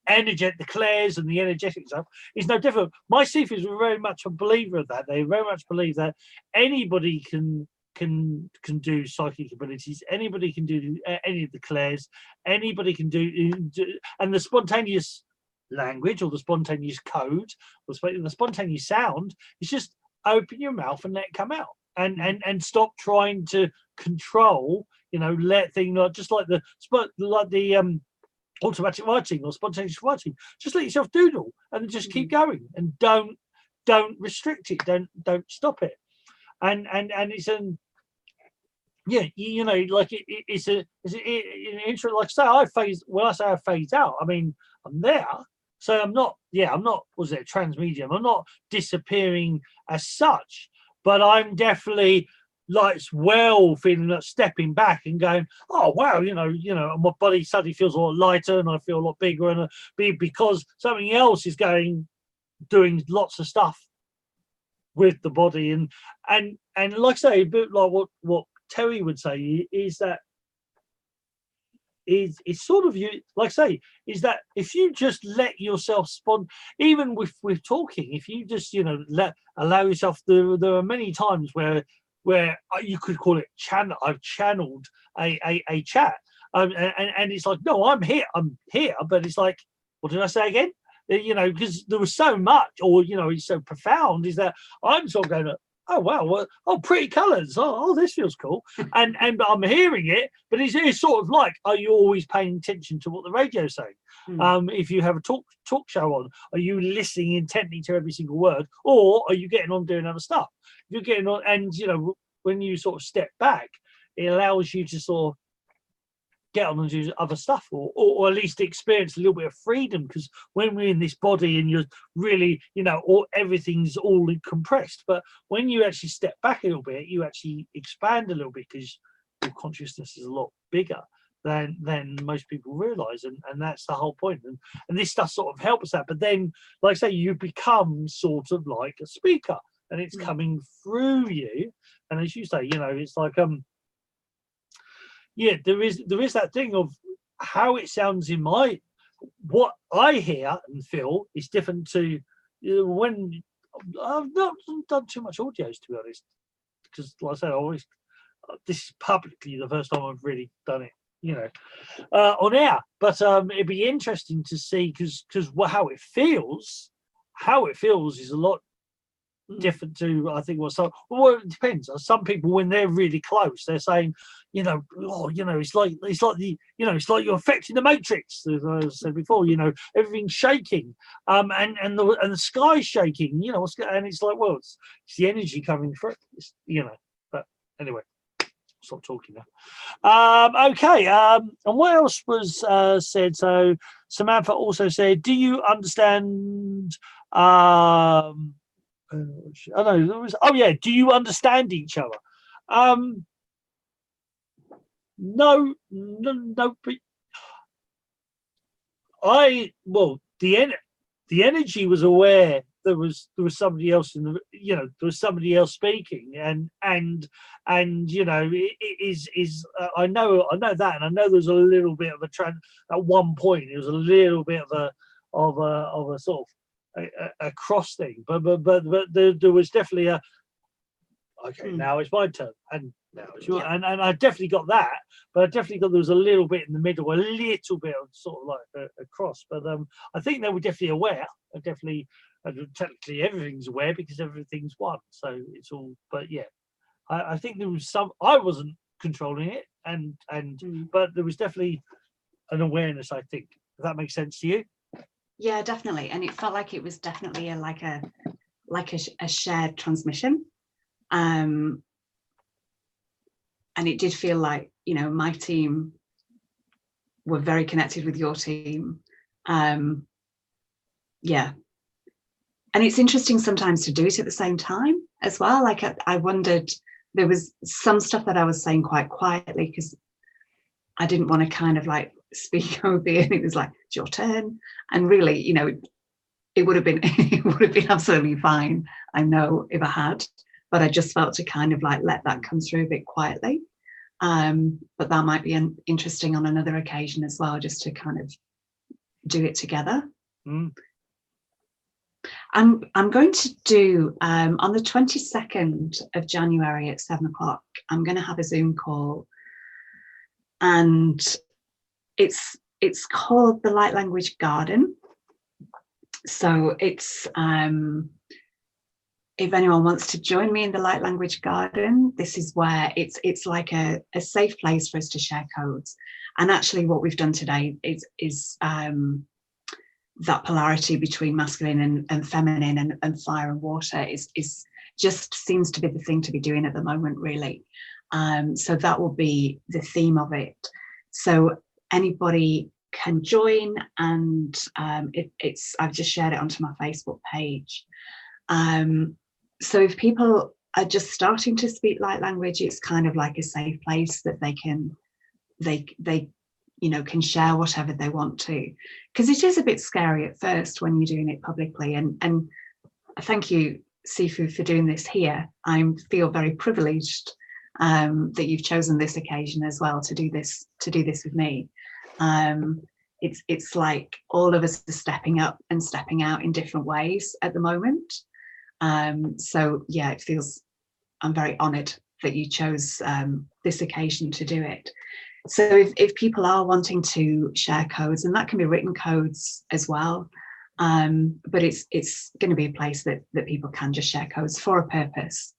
energetic, the clairs and the energetic stuff is no different. My Sifus were very much a believer of that. They very much believe that anybody can do psychic abilities. Anybody can do any of the clairs. Anybody can do, and the spontaneous language or the spontaneous code or the spontaneous sound is just open your mouth and let it come out, and stop trying to control. Let things just like the automatic writing or spontaneous writing. Just let yourself doodle and just keep going, and don't restrict it. Don't stop it. And it's like it's an intro. Like say I phase. When I say I phase out, I mean I'm there. So I'm not. Was it a transmedium? I'm not disappearing as such, but I'm definitely like feeling like stepping back and going, oh wow, my body suddenly feels a lot lighter and I feel a lot bigger, and because something else is doing lots of stuff with the body, and like I say, but like what Terry would say is that is sort of you, like I say, is that if you just let yourself even with talking, if you just allow yourself, there are many times where you could call it I've channeled a chat, and it's like, no, I'm here, but it's like, what did I say again? Because there was so much, or it's so profound, is that I'm sort of going, oh wow, pretty colours, this feels cool, and I'm hearing it, but it's sort of like, are you always paying attention to what the radio's saying? If you have a talk show on, are you listening intently to every single word, or are you getting on doing other stuff? You're getting on, and when you sort of step back, it allows you to sort of get on and do other stuff, or at least experience a little bit of freedom, because when we're in this body and you're really everything's all compressed, but when you actually step back a little bit, you actually expand a little bit, because your consciousness is a lot bigger than most people realize, and that's the whole point, and this stuff sort of helps that. But then, like I say, you become sort of like a speaker, and it's coming through you, and as you say, it's like there is that thing of how it sounds in what I hear and feel is different to when I've not done too much audios, to be honest, because like I say, this is publicly the first time I've really done it, on air. But it'd be interesting to see, because how it feels is a lot different to, I think, it depends. Some people, when they're really close, they're saying, it's like it's like you're affecting the Matrix, as I said before. Everything's shaking, and the sky's shaking. And it's like, well, it's the energy coming through. But anyway, stop talking now. Okay. And what else was said? So Samantha also said, do you understand? I know there was. Oh yeah, do you understand each other? No. But the energy was aware there was somebody else in the, there was somebody else speaking, and it is I know that, and I know there's a little bit of at one point it was a little bit of a sort of a cross thing, but there was definitely now it's my turn, and now it's your, and I definitely got that, but I definitely got there was a little bit in the middle, a little bit of sort of like a cross, but I think they were definitely aware. Technically everything's aware, because everything's one, so it's all. But yeah, I think there was some. I wasn't controlling it, but there was definitely an awareness. I think, if that makes sense to you. Yeah, definitely. And it felt like it was definitely a shared transmission. And it did feel like, you know, my team were very connected with your team. Yeah. And it's interesting sometimes to do it at the same time as well. Like I wondered, there was some stuff that I was saying quite quietly because I didn't want to kind of like speak over you. And it was like, it's your turn. And really, you know, it would have been it would have been absolutely fine, I know, if I had, but I just felt to kind of like let that come through a bit quietly. But that might be interesting on another occasion as well, just to kind of do it together. I'm going to do on the 22nd of January at 7 o'clock, I'm going to have a Zoom call, and it's called the Light Language Garden. So it's if anyone wants to join me in the Light Language Garden, this is where it's like a safe place for us to share codes. And actually what we've done today is that polarity between masculine and feminine and fire and water is just seems to be the thing to be doing at the moment, really. So that will be the theme of it. So anybody can join, and I've just shared it onto my Facebook page. So if people are just starting to speak light language, it's kind of like a safe place that they you know, can share whatever they want to, because it is a bit scary at first when you're doing it publicly. And thank you, Sifu, for doing this here. I feel very privileged that you've chosen this occasion as well to do this with me. It's like all of us are stepping up and stepping out in different ways at the moment. So yeah, I'm very honoured that you chose this occasion to do it. So if people are wanting to share codes, and that can be written codes as well, but it's going to be a place that people can just share codes for a purpose.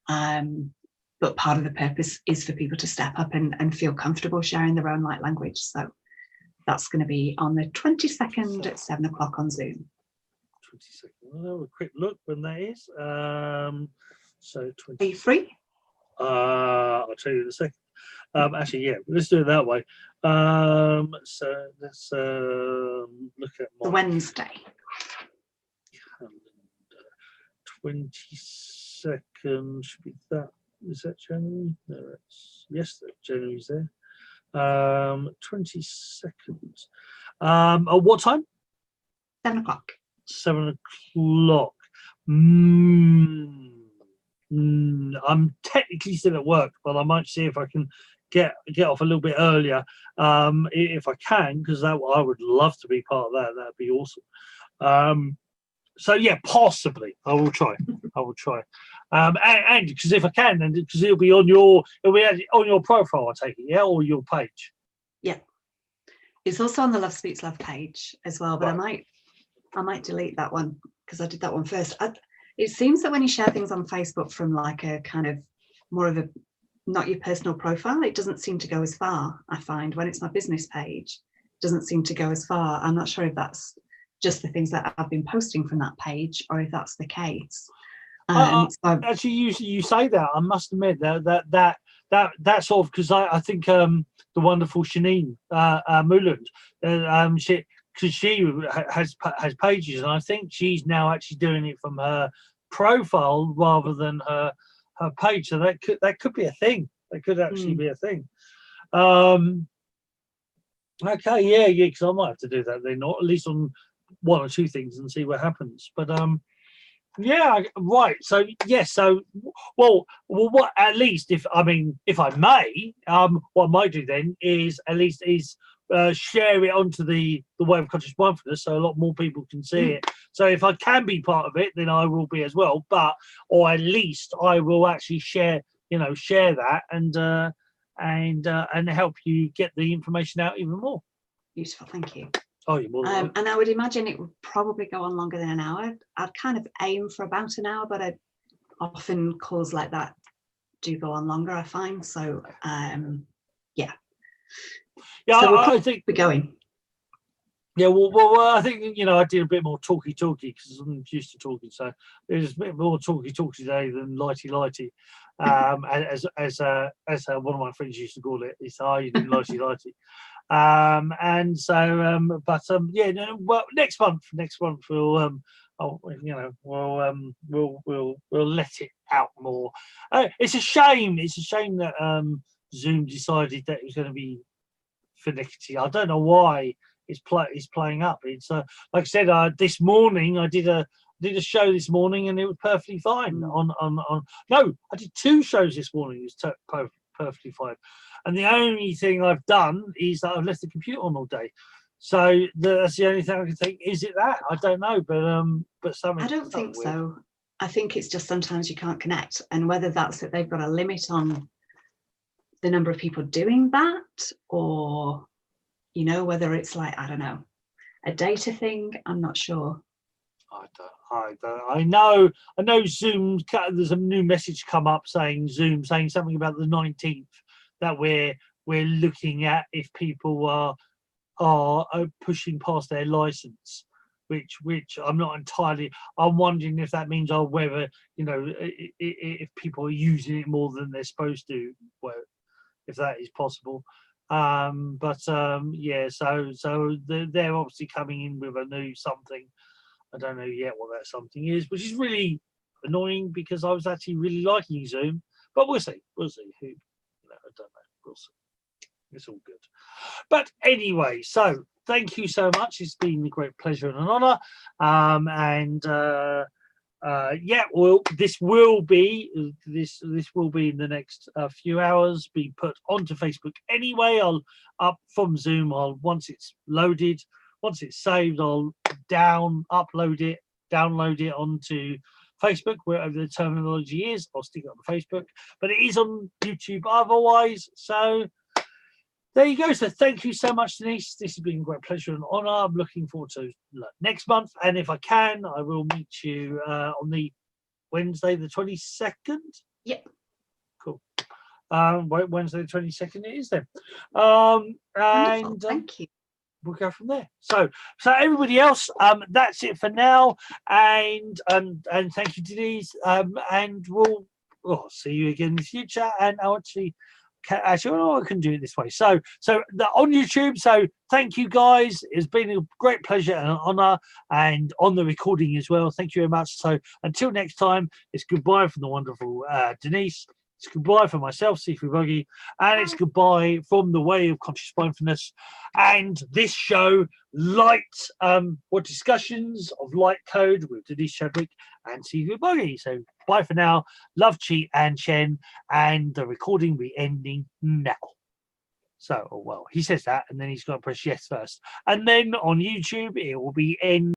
But part of the purpose is for people to step up and feel comfortable sharing their own light language. So that's going to be on the 22nd at 7 o'clock on Zoom. 22nd. I'll have a quick look when that is. So 20. Are you free? I'll tell you in a second. Actually, yeah, let's do it that way. So let's look at the Wednesday. Calendar. 22nd should be that. Is that January? No, yes, January's there. 22nd. At what time? 7 o'clock. 7 o'clock. I'm technically still at work, but I might see if I can get off a little bit earlier, if I can, because I would love to be part of that. That'd be awesome. So yeah, possibly I will try. And because if I can, and because it'll be on your profile, I take it, yeah, or your page. Yeah, it's also on the Love Speaks Love page as well. But right. I might delete that one because I did that one first. It seems that when you share things on Facebook from like a kind of more of a not your personal profile, it doesn't seem to go as far. I find when it's my business page, it doesn't seem to go as far. I'm not sure if that's just the things that I've been posting from that page or if that's the case. So actually, you say that. I must admit that sort of, because I think the wonderful Shanine Muland, because she has pages, and I think she's now actually doing it from her profile rather than her page. So that could be a thing. That could actually be a thing. Okay, yeah, because I might have to do that then, or at least on one or two things and see what happens. But yeah, right. So yes, so well, what at least if I may, what I might do then is at least share it onto the Way of Conscious Mindfulness, so a lot more people can see it. So if I can be part of it, then I will be as well. Or at least I will actually share that and help you get the information out even more. Beautiful, thank you. Oh, you're more than welcome. And I would imagine it would probably go on longer than an hour. I'd kind of aim for about an hour, but often calls like that do go on longer, I find. So yeah. Yeah, so I think we're going. Yeah, well, I think I did a bit more talky because I'm used to talking, so there's a bit more talky today than lighty. As one of my friends used to call it, it's you do lighty. And so, yeah, no, well, next month we'll we'll let it out more. It's a shame that Zoom decided that it was going to be finicky. I don't know why it's playing up. It's like I said, this morning I did a show this morning and it was perfectly fine. No, I did 2 shows this morning. It was perfectly fine. And the only thing I've done is that I've left the computer on all day. So that's the only thing I can think. Is it that? I don't know, but something. I don't think weird. so. I think it's just sometimes you can't connect, and whether that's that they've got a limit on the number of people doing that, or whether it's like, I don't know, a data thing. I'm not sure. I know Zoom. There's a new message come up saying something about the 19th that we're looking at if people are pushing past their license, which I'm not entirely. I'm wondering if that means whether if people are using it more than they're supposed to, well, if that is possible. Yeah, so they're obviously coming in with a new something. I don't know yet what that something is, which is really annoying because I was actually really liking Zoom, but we'll see. Who? I don't know. We'll see. It's all good. But anyway, so thank you so much. It's been a great pleasure and an honour. Yeah, well, this will be in the next few hours be put onto Facebook anyway. I'll up from Zoom. Once it's loaded, once it's saved, I'll download it onto Facebook, wherever the terminology is. I'll stick it on Facebook, but it is on YouTube otherwise. So there you go. So thank you so much, Denise. This has been a great pleasure and honour. I'm looking forward to next month, and if I can, I will meet you on the Wednesday, the 22nd. Yep. Cool. Wednesday, the 22nd. It is then. Wonderful. Thank you. We'll go from there. So everybody else, that's it for now. And thank you, Denise. And we'll see you again in the future. And I'll actually, I can do it this way. So on YouTube. So thank you guys. It's been a great pleasure and an honour, and on the recording as well. Thank you very much. So until next time, it's goodbye from the wonderful Denise. It's goodbye from myself, Sifu Boggie, and it's goodbye from the Way of Conscious Mindfulness and this show, Discussions of Light Code with Denise Chadwick and Sifu Boggie. So bye for now. Love, Chi and Chen, and the recording will be ending now. So, well, he says that, and then he's got to press yes first. And then on YouTube, it will be end.